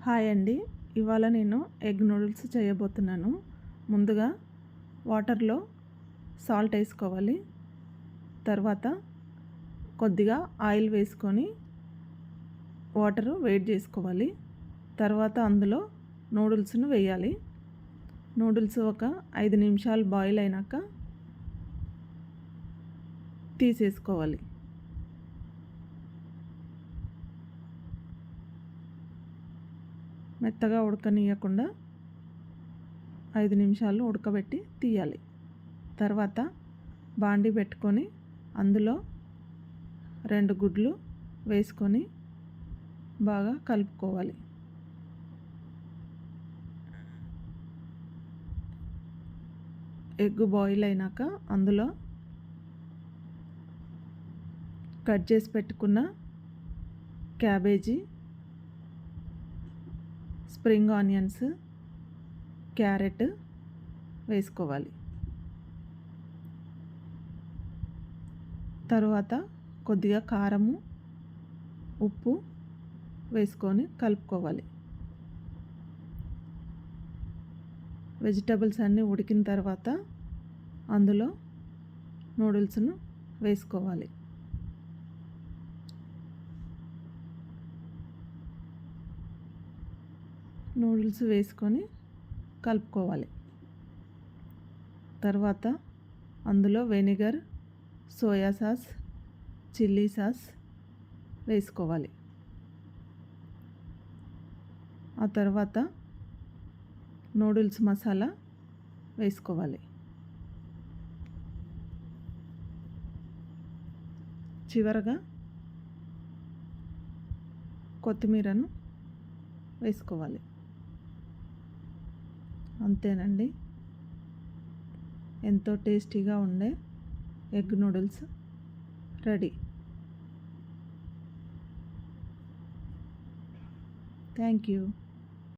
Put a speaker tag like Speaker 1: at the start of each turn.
Speaker 1: Hi అండి. ఇవాళ నేను ఎగ్ నూడిల్స్ చేయబోతున్నాను. ముందుగా వాటర్లో సాల్ట్ వేసుకోవాలి. తర్వాత కొద్దిగా ఆయిల్ వేసుకొని వాటరు వేడి చేసుకోవాలి. తర్వాత అందులో నూడిల్స్ను వేయాలి. నూడిల్స్ ఒక 5 నిమిషాలు బాయిల్ అయినాక తీసేసుకోవాలి. మెత్తగా ఉడకనీయకుండా 5 నిమిషాలు ఉడకబెట్టి తీయాలి. తర్వాత బాండి పెట్టుకొని అందులో 2 గుడ్లు వేసుకొని బాగా కలుపుకోవాలి. ఎగ్ బాయిల్ అయినాక అందులో కట్ చేసి పెట్టుకున్న క్యాబేజీ, స్ప్రింగ్ ఆనియన్స్, క్యారెట్ వేసుకోవాలి. తర్వాత కొద్దిగా కారము, ఉప్పు వేసుకొని కలుపుకోవాలి. వెజిటబుల్స్ అన్నీ ఉడికిన తర్వాత అందులో నూడిల్స్ను వేసుకోవాలి. నూడిల్స్ వేసుకొని కలుపుకోవాలి. తర్వాత అందులో vinegar, soya sauce, chilli sauce వేసుకోవాలి. ఆ తర్వాత నూడిల్స్ మసాలా వేసుకోవాలి. చివరగా కొత్తిమీరను వేసుకోవాలి. అంతేనండి. ఎంతో టేస్టీగా ఉండే egg noodles ready. Thank you.